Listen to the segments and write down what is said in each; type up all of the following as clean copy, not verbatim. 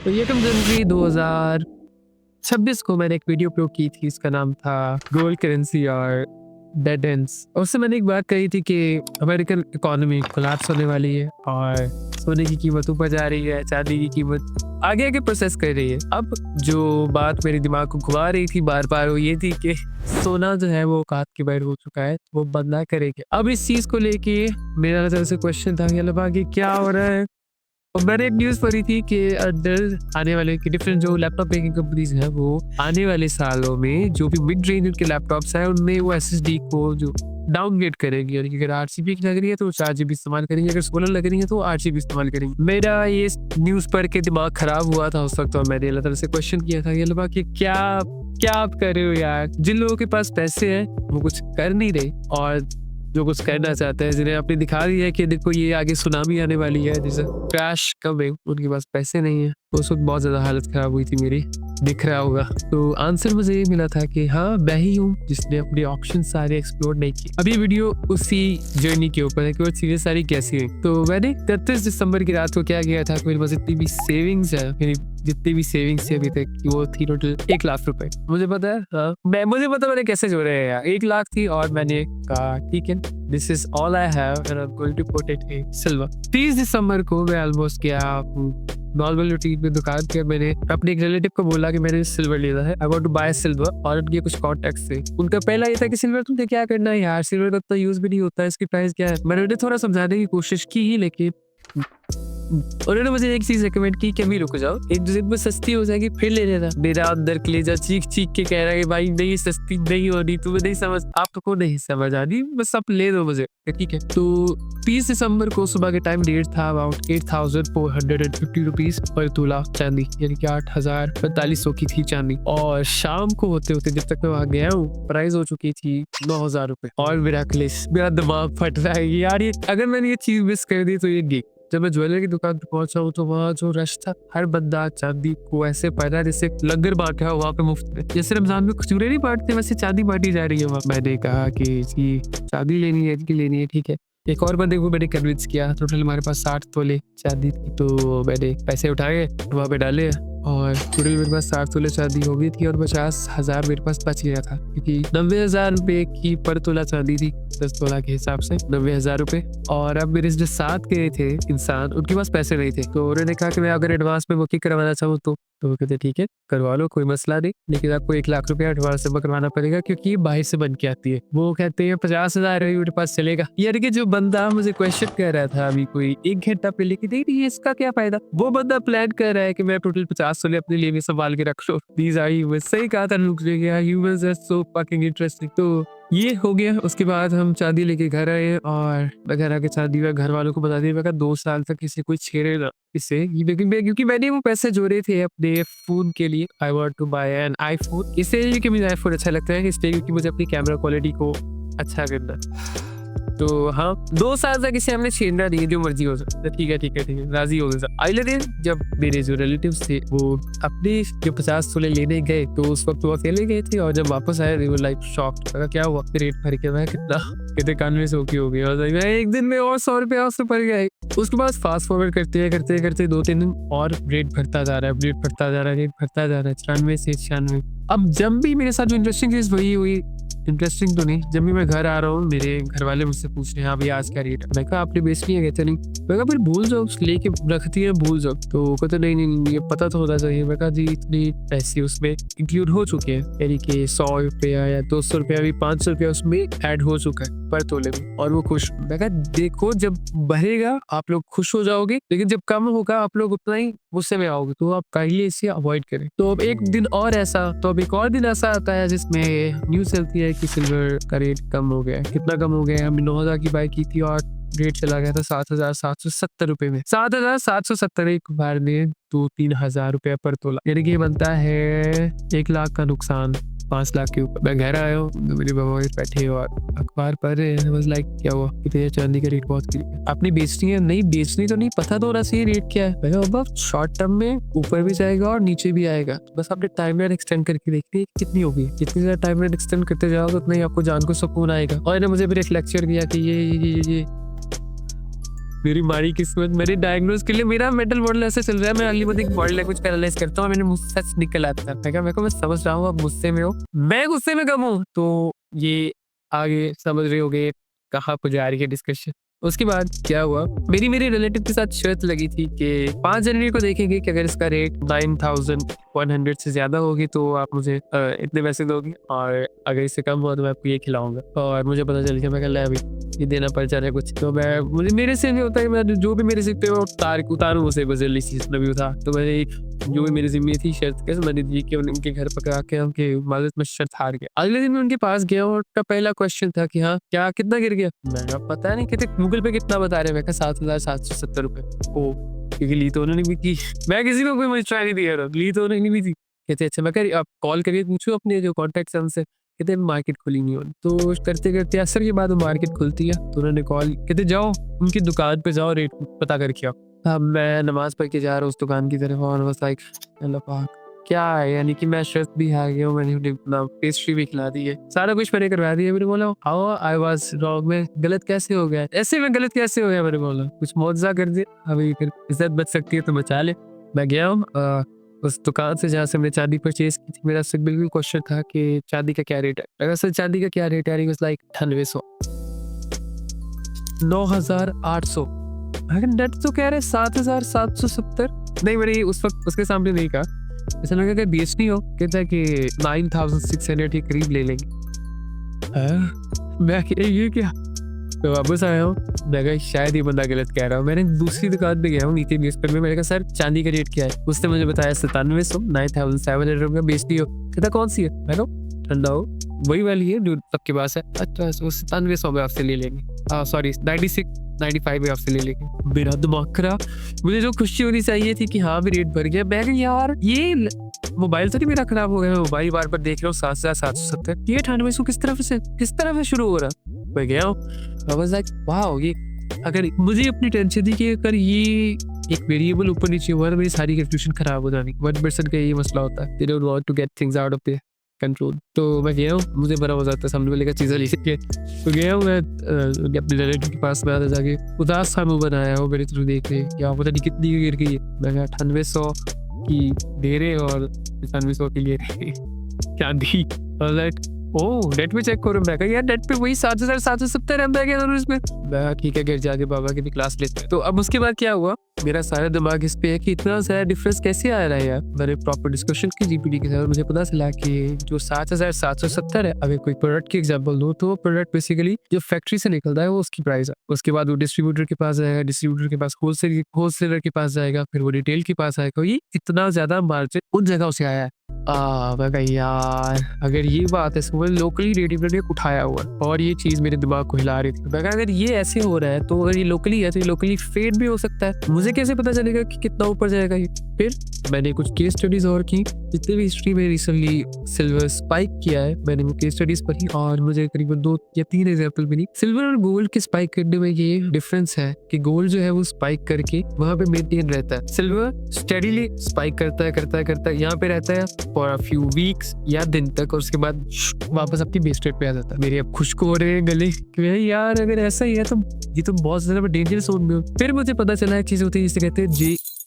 तो 1 जनवरी 2026 को मैंने एक वीडियो अपलोड की थी। इसका नाम था गोल्ड करेंसी और डेड एंड्स। उससे मैंने एक बात कही थी कि अमेरिकन इकोनॉमी कोलैप्स होने वाली है और सोने की कीमत ऊपर जा रही है, चांदी की कीमत आगे आगे प्रोसेस कर रही है। अब जो बात मेरे दिमाग को घुमा रही थी बार बार वो ये थी कि सोना जो है वो औकात के बाहर हो चुका है, वो बंद करेंगे। अब इस चीज को लेके मेरा नजर से क्वेश्चन था कि क्या हो रहा है। और मैंने एक न्यूज़ पढ़ी थी कि अंदर आने वाले कि डिफरेंट जो लैपटॉप मेकिंग कंपनीज हैं वो आने वाले सालों में जो भी मिड रेंज उनके लैपटॉप्स हैं उनमें वो एसएसडी को जो डाउनग्रेड करेंगी। यानी कि अगर 8 GB की लग रही है तो 4 GB इस्तेमाल करेंगे, अगर 16 लग रही है तो 8 GB इस्तेमाल करेंगे। मेरा ये न्यूज़ पढ़ के दिमाग खराब हुआ था उस वक्त और मैंने अल्लाह ताला से क्वेश्चन किया था कि क्या क्या आप कर रहे हो यार। जिन लोगों के पास पैसे हैं वो कुछ कर नहीं रहे और जो कुछ करना चाहते हैं, जिन्हें आपने दिखा दिया है कि देखो ये आगे सुनामी आने वाली है, जैसे क्रैश कब है, उनके पास पैसे नहीं है। तो उस वक्त बहुत ज्यादा हालत खराब हुई थी मेरी, दिख रहा होगा। तो आंसर मुझे ये मिला था कि हाँ मैं ही हूँ जिसने अपने ऑप्शन सारे एक्सप्लोर नहीं किए। अब ये वीडियो उसी जर्नी के ऊपर है कि वो चीजें सारी कैसी हुई। तो मैंने 31 दिसंबर की रात को क्या किया था, मेरे पास जितनी भी सेविंग्स है, मेरी जितनी भी सेविंग्स थी अभी तक की वो थी टोटल 1 लाख रुपए। मुझे पता है, हाँ मुझे पता मैंने कैसे जोड़े हैं यार। 1 लाख थी और मैंने कहा ठीक है, this is all I have and I am going to put it in silver. 30 दिसंबर को मैं ऑलमोस्ट गया नॉर्मल रूटीन में दुकान के, मैंने अपने एक रिलेटिव को बोला कि मैंने सिल्वर लेना है, I want to buy silver. और उनके कुछ कॉन्टेक्ट्स थे, उनका पहला ये था कि सिल्वर तुमने क्या करना है यार, सिल्वर का तो यूज भी नहीं होता, इसकी प्राइस क्या है। मैंने उन्हें थोड़ा समझाने की कोशिश की लेकिन उन्होंने मुझे एक चीज रिकमेंड की कि अभी रुक जाओ, एक दो दिन में सस्ती हो जाएगी फिर ले लेना। मेरा अंदर कलेजा चीख चीख के कह रहा है कि भाई नहीं सस्ती नहीं होनी, तुम्हें नहीं समझ, आपको नहीं समझ आनी, बस आप ले दो मुझे। ठीक है। तो 30 दिसंबर को सुबह के टाइम डेट था अबाउट 8450 रुपीज पर तोला चांदी, यानी कि 8445 की थी चांदी। और शाम को होते होते जब तक मैं वहां गया हूँ प्राइस हो चुकी थी 9000 रुपए। और मेरा दिमाग फट रहा है यार, ये अगर मैंने ये चीज मिस कर दी तो ये गिग। जब मैं ज्वेलरी की दुकान पे पहुंचा हूँ तो वहाँ जो रश था, हर बंदा चांदी को ऐसे पहना है जैसे लंगर बांट रहा है वहाँ पे मुफ्त में। जैसे रमजान में खजूरें नहीं बांटते वैसे चांदी बांटी जा रही है वहाँ। मैंने कहा कि चांदी लेनी है, इनकी लेनी है, ठीक है। एक और बंदे को मैंने कन्विंस किया। टोटल हमारे पास 60 तोले चांदी थी, तो मैंने पैसे उठाए वहाँ पे डाले और टोटल मेरे पास 60 तोले चांदी हो गई थी और 50,000 मेरे पास बच गया था, क्योंकि 90,000 रुपए की पर तोला चांदी थी 10 तोला के हिसाब से 90,000 रुपए। और अब मेरे जो साथ गए थे इंसान, उनके पास पैसे नहीं थे, तो उन्होंने कहा कि मैं अगर एडवांस में बुकिंग करवाना चाहूँ तो वो कहते ठीक है करवा लो, कोई मसला नहीं, लेकिन आपको 1 लाख रुपया एडवांस में करवाना पड़ेगा क्योंकि ये बाहर से बन के आती है। वो कहते हैं 50,000 मेरे पास चलेगा। यानी कि जो बंदा मुझे क्वेश्चन कर रहा था अभी कोई 1 घंटा पहले कि नहीं इसका क्या फायदा, वो बंदा प्लान कर रहा है कि मैं टोटल 50 तोले अपने लिए भी संभाल के रख लो। These are humans. सही कहा था लोग, humans are so fucking interesting. तो ये हो गया। उसके बाद हम चांदी लेके घर आए और मैं घर आके चांदी में घर वालों को बता दिया, मैं कहा 2 साल तक किसी कोई छेड़े ना इसे, क्योंकि मैंने वो पैसे जोड़े थे अपने फोन के लिए। I want to buy an iPhone, इसलिए क्योंकि मुझे आईफोन अच्छा लगता है, इसलिए क्योंकि मुझे अपनी कैमरा क्वालिटी को अच्छा करना। तो हाँ 2 साल तक इसे हमने छेड़ना नहीं, जो मर्जी हो सकता है। ठीक है राजी हो गए। अगले दिन जब मेरे जो रिलेटिव्स थे वो अपने जो 50 तोले लेने गए तो उस वक्त वो अकेले गए थे और जब वापस आए वो लाइक शॉक्ड। क्या हुआ रेट भर के, मैं कितना कितने कानवे सौ की हो गई और मैं एक दिन में और 100 रुपया उससे पड़ गया। उसके बाद फास्ट फॉरवर्ड करते 2-3 दिन और रेट भरता जा रहा है, रेट भरता जा रहा है, 94 से 96। अब जब भी मेरे साथ जो इंटरेस्टिंग चीज वही हुई, इंटरेस्टिंग तो नहीं, जब भी मैं घर आ रहा हूँ मेरे घर वाले मुझसे पूछ रहे हैं हाँ भाई आज क्या रेट है। मैं कहा आपने बेचनी है, कहते नहीं। मैं कहा फिर भूल जाओ, लेके रखती है भूल जाओ। तो कहते नहीं ये पता तो होना चाहिए। मैं कहा जी इतने पैसे उसमें इंक्लूड हो चुके हैं, यानी कि 100 रुपया या 200 रुपया भी 500 रुपया उसमें ऐड हो चुका है पर तोले में। और वो खुश। मैं कहा देखो जब बढ़ेगा आप लोग खुश हो जाओगे, लेकिन जब कम होगा आप लोग उतना ही गुस्से में आओगे, तो आप काइंडली इसे अवॉइड करें। तो अब एक दिन और ऐसा, तो अब एक और दिन ऐसा आता है जिसमें न्यूज चलती है कि सिल्वर का रेट कम हो गया। कितना कम हो गया, हमने 9000 की बाई की थी और रेट चला गया था 7770 रुपए में। 7770 एक बार में 2-3 हजार रुपया पर तोला, यानी कि बनता है 1 लाख का नुकसान 5 लाख के ऊपर। मैं घर आया हूँ, मेरे बाबा बैठे और अखबार पढ़ रहे हैं। बस लाइक क्या हुआ कि चांदी का रेट बहुत गिर गया, आपने बेचनी है? नहीं बेचनी तो नहीं, पता तो होना चाहिए रेट क्या है। बाबा शॉर्ट टर्म में ऊपर भी जाएगा और नीचे भी आएगा, बस आपने टाइमलाइन एक्सटेंड करके देखनी कितनी होगी। जितनी ज्यादा टाइमलाइन एक्सटेंड करते जाओगे उतना ही आपको जान को सुकून आएगा। और इन्होंने मुझे फिर एक लेक्चर दिया कि ये मेरी माड़ी किस्मत, मैंने डायग्नोज के लिए मेरा मेंटल मॉडल ऐसे चल रहा है, मैं अगली बार एक बॉडी लैंग्वेज का एनालाइज करता हूँ, मैंने मुझसे सच निकल आता है। मैं कहा, मेरे को मैं समझ रहा हूँ आप गुस्से में हो, मैं गुस्से में कम हूँ। तो ये आगे समझ रहे होगे कहाँ पे जा रही है डिस्कशन। उसके बाद क्या हुआ, मेरे रिलेटिव के साथ शर्त लगी थी कि 5 जनवरी को देखेंगे कि अगर इसका रेट 9100 से ज्यादा होगी तो आप मुझे इतने पैसे दोगे, और अगर इससे कम हुआ तो मैं आपको ये खिलाऊंगा। और मुझे पता चल गया, मैं कल अभी ये देना पड़ जा रहा है कुछ, तो मैं मुझे मेरे से नहीं होता है, मैं जो भी मेरे सिर पे उतारूँ उसे गुजरली चीज भी था। तो मैंने जो भी मेरी जिम्मे थी शर्त कैसे मैंने दी कि उनके घर पकड़ा के उनके मालिक में शर्त हार गया। अगले दिन मैं उनके पास गया और उनका पहला क्वेश्चन था कि हाँ क्या कितना गिर गया। मैंने कहा पता नहीं, कहते गूगल पे कितना बता रहे हैं। मैं कहा 7770 रुपए। ओ, क्योंकि ली तो उन्होंने भी थी, मैं किसी को कोई मशवरा नहीं दिया, ली तो उन्होंने भी थी। कहते अच्छा, मैं कह आप कॉल करिए पूछो अपने जो कॉन्टेक्ट है उनसे, कहते मार्केट खुली नहीं हो। तो करते करते असर के बाद मार्केट खुलती है, तो उन्होंने कॉल, कहते जाओ उनकी दुकान पे जाओ, रेट पता करके आओ। अब मैं नमाज पढ़ के जा रहा हूँ उस दुकान की तरफ, और बस लाइक अल्लाह पाक क्या है, यानी कि मैं शर्त भी आ गया हूँ, मैंने उन्हें पेस्ट्री भी खिला दी है, सारा कुछ मैंने करवा दिया। मैंने बोला हाउ आई वाज रॉन्ग, मैं गलत कैसे हो गया, ऐसे में गलत कैसे हो गया। मैंने बोला कुछ मौजज़ा कर दिया, अभी फिर इज्जत बच सकती है तो बचा ले। मैं गया हूँ उस दुकान से जहाँ से मैंने चांदी परचेज की थी। मेरा सिर्फ बिल्कुल क्वेश्चन था कि चांदी का क्या रेट है। अगर सर चांदी का क्या रेट है, वाज लाइक 9800, 9800। अगर नेट तो कह रहे 7770। नहीं, मैंने उस वक्त उसके सामने नहीं कहा, ऐसा लगा कि बेचनी हो, कहता है कि 9600 के करीब ले लेंगे। मैं ये क्या, तो वापस आया हूँ, मैं कहा शायद ये बंदा गलत कह रहा हूँ। मैंने दूसरी दुकान पे गया हूँ नीचे न्यूज़पेपर में, मैंने कहा सर चांदी का रेट क्या है। उसने मुझे बताया 9700, 9700 रुपये बेचती हो। कहता कौन सी है, मैं कहा ठंडा हो, वही वाली है जो सबके पास है। अच्छा, 9700 में आपसे ले लेंगे, सॉरी 95 में आपसे ले लेंगे। मेरा दिमाग खराब, मुझे जो खुशी होनी चाहिए थी कि हाँ भी रेट बढ़ गया, मैं कहा यार ये मोबाइल तो नहीं मेरा खराब हो गया, मैं मोबाइल बार बार देख रहा हूँ 7770, ये 9800 किस तरफ से शुरू हो रहा। मैं गया हूँ, I was like, wow, ये अगर मुझे अपनी टेंशन थी कि अगर ये एक वेरिएबल ऊपर नीचे हुआ तो मेरी सारी कैलकुलेशन खराब हो जानी। 1% का ये मसला होता है, they don't want to get things out of their control। तो मैं गया हूँ, मुझे बड़ा मजा आता है सामने वाले का चीज़ें लेके। तो गया हूँ मैं अपने रिलेटिव के पास में, जाके उदास सा मुँह बनाया वो मेरे थ्रू देख रहे, क्या पता नहीं कितनी गिर गई है। मैं 9800 की दे रहे और 9500 की ले रहे चांदी। ओह नेट पे चेक करो, मैं कहा यार नेट पे वही 7770 एम है और इसमें। मैं ठीक है, घर जाके बाबा की भी क्लास लेते हैं। तो अब उसके बाद क्या हुआ, मेरा सारा दिमाग इस पे है कि इतना सारा डिफरेंस कैसे आ रहा है यार। मैंने प्रॉपर डिस्कशन की जीपीटी के साथ, मुझे पता चला कि जो 7770 है, अगर कोई प्रोडक्ट की एग्जांपल दूं तो प्रोडक्ट बेसिकली जो फैक्ट्री से निकलता है वो उसकी प्राइस है। उसके बाद वो डिस्ट्रीब्यूटर के पास जाएगा, डिस्ट्रीब्यूटर के पास होलसेलर के पास जाएगा, फिर वो रिटेल के पास आएगा। ये इतना ज्यादा मार्जिन उन जगहों से आया है। मैं कहा यार अगर ये बात है, वो लोकली रेडियो ने उठाया हुआ और ये चीज मेरे दिमाग को हिला रही थी। मैं कहा अगर ये ऐसे हो रहा है तो अगर ये लोकली है तो ये लोकली फेड भी हो सकता है, मुझे कैसे पता चलेगा कि कितना ऊपर जाएगा ये। फिर मैंने कुछ केस स्टडीज और की, जितने भी हिस्ट्री में रिसेंटली सिल्वर स्पाइक किया है मैंने वो केस स्टडीज पढ़ी और मुझे करीबन 2 या 3 एग्जाम्पल मिली। सिल्वर और गोल्ड के स्पाइक करने में ये डिफरेंस है कि गोल्ड जो है वो स्पाइक करके वहां पे मेंटेन रहता है, सिल्वर स्टेडीली स्पाइक करता है यहाँ पे रहता है फॉर अ फ्यू वीक्स या दिन तक, और उसके बाद वापस अपनी बेस रेट पे आ जाता है। मेरे अब खुश्क हो रहे हैं गले कि यार अगर ऐसा ही है तो ये तो बहुत ज्यादा डेंजरस जोन में हो। फिर मुझे पता चला एक चीज होती है जिसे कहते हैं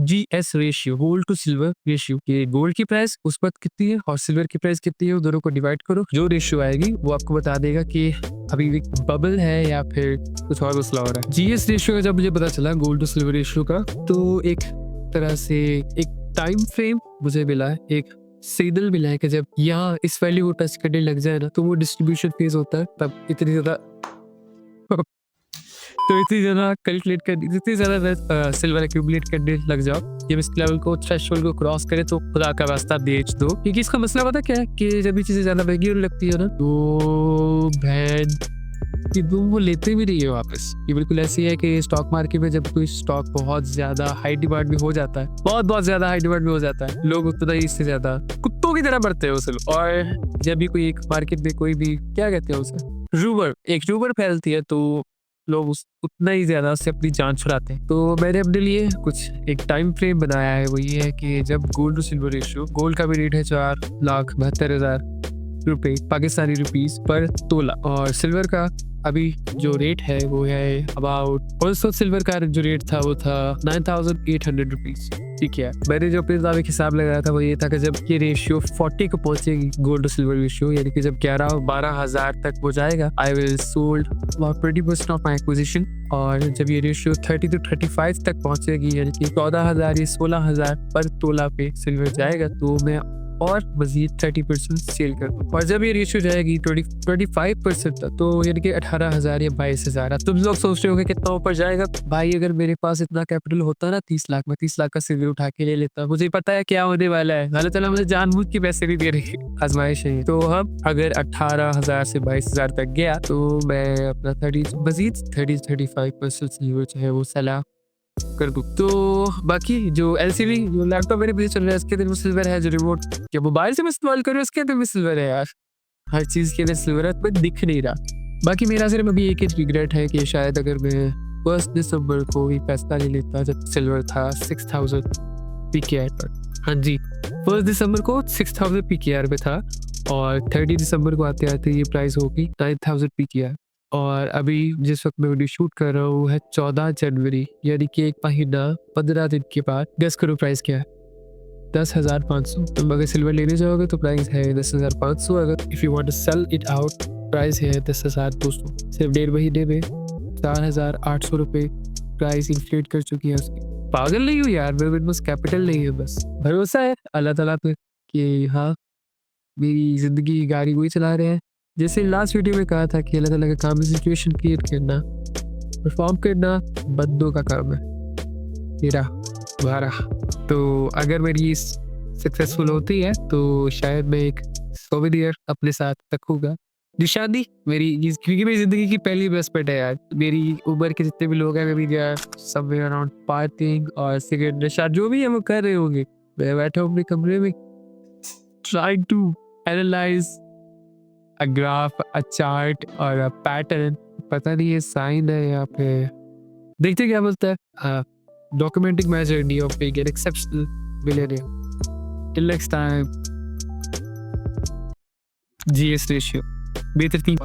GS ratio, gold to silver ratio, कि गोल्ड की प्राइस उस वक्त कितनी है और सिल्वर की प्राइस कितनी है, दोनों को डिवाइड करो, जो रेशियो आएगी वो आपको बता देगा कि अभी एक बबल है या फिर कुछ और मसला हो रहा है। GS रेशियो का जब मुझे पता चला गोल्ड टू सिल्वर रेशियो का, तो एक तरह से एक टाइम फ्रेम मुझे मिला है, एक सिग्नल मिला है कि जब यहाँ इस वैल्यू को टच करने लग जाए ना तो वो डिस्ट्रीब्यूशन फेज होता है, तब इतनी ज्यादा कैलकुलेट कर, इतनी ज्यादा सिल्वर एक्यूमुलेट करने लग जाओ, जब इस लेवल को थ्रेशोल्ड को क्रॉस करे तो खुदा का वास्ता बेच दो। क्योंकि इसका मसला पता क्या है कि जब ये चीजें ज्यादा महंगी होने लगती है ना तो बहन कि तुम वो लेते भी नहीं है वापस। ये बिल्कुल ऐसी है कि स्टॉक मार्केट में जब कोई स्टॉक बहुत ज्यादा हाई डिमांड में हो जाता है, बहुत ज्यादा हाई डिमांड में हो जाता है, लोग उतना ही इससे ज्यादा कुत्तों की तरह बढ़ते हैं उसे। और जब भी कोई एक मार्केट में कोई भी क्या कहते हैं उसे, एक रूमर फैलती है तो लोग उतना ही ज्यादा उससे अपनी जान छुड़ाते हैं। तो मैंने अपने लिए कुछ एक टाइम फ्रेम बनाया है, वो ये है कि जब gold to silver ratio, gold का भी रेट है 4,72,000 रुपए पाकिस्तानी रुपीस पर तोला और सिल्वर का अभी जो रेट है वो है अबाउट, ऑल्सो सिल्वर का जो रेट था वो था 9,800 रुपीज। ठीक है, मैंने जो अपने मुताबिक हिसाब लगाया था वो ये था कि जब ये रेशियो 40 को पहुंचेगी, गोल्ड टू सिल्वर रेशियो, यानी कि जब 11-12 हज़ार तक वो जाएगा, I will sold about 20% of my acquisition. और जब ये रेशियो 30 to 35 तक पहुंचेगी, यानी कि 14,000 या 16,000 पर तोला पे सिल्वर जाएगा, तो मैं और मजीद 30% सेल कर दूँ। और जब ये रेशियो जाएगी 25% तक, तो यानी कि 18,000 या 22,000। तुम लोग सोच रहे होगे कितना ऊपर जाएगा। भाई अगर मेरे पास इतना कैपिटल होता ना 30 लाख, मैं 30 लाख का सिल्वर उठा के ले लेता। मुझे पता है क्या होने वाला है, अल्लाह ताला मुझे जानबूझ के पैसे नहीं दे रही, आजमाइश है। तो हम अगर 18,000 से 22,000 तक गया, तो मैं अपना 30-35% सिल्वर जो है वो सलाह कर दूँ। तो बाकी जो एलसीडी जो लैपटॉप मेरे पीछे चल रहा है, इसके अंदर वो सिल्वर है। जो रिमोट जो मोबाइल से मैं इस्तेमाल कर रहा हूँ, उसके अंदर भी सिल्वर है यार। हर चीज़ के अंदर सिल्वर है, पर दिख नहीं रहा। बाकी मेरा सिर्फ अभी एक ही रिग्रेट है कि शायद अगर मैं 1 दिसंबर को ही फैसला ले लेता जब सिल्वर था 6,000 पीकेआर पर। हाँ जी, 1 दिसंबर को 6,000 पीकेआर पे था और 30 दिसंबर को आते-आते ये प्राइस होगी 9,000 पीकेआर। और अभी जिस वक्त मैं वीडियो शूट कर रहा हूँ है 14 जनवरी, यानी कि 1 महीना 15 दिन के बाद। गेस करो प्राइस क्या है? 10,500। तुम अगर सिल्वर लेने जाओगे तो प्राइस है 10,500। अगर if you want to sell it out, price है 10,200। सिर्फ 1.5 महीने में 4,800 रुपये प्राइस इन्फ्लेट कर चुकी है उसकी। पागल नहीं हूँ यार, मेरे पास कैपिटल नहीं है, बस भरोसा है अल्लाह ताला पे कि हाँ, मेरी ज़िंदगी की गाड़ी वही चला रहे हैं। जैसे लास्ट वीडियो में कहा था कि अल्लाह ताला का काम है सिचुएशन क्रिएट करना, परफॉर्म करना बंदों का काम है, तेरा तुम्हारा। तो अगर मेरी सक्सेसफुल होती है तो शायद मैं एक सोवेनियर अपने साथ रखूँगा, निशानी मेरी, क्योंकि मेरी ज़िंदगी की पहली इन्वेस्टमेंट है यार। मेरी उम्र के जितने भी लोग हैं, maybe they are somewhere around parting और सिगरेट नशा जो भी है वो कर रहे होंगे। मैं बैठा हूँ अपने कमरे में trying to analyze a graph, a chart और a pattern। पता नहीं ये साइन है या फिर देखते क्या बोलता है। Documenting my journey of being an exceptional millionaire. Till next time, GS ratio बेहतर 3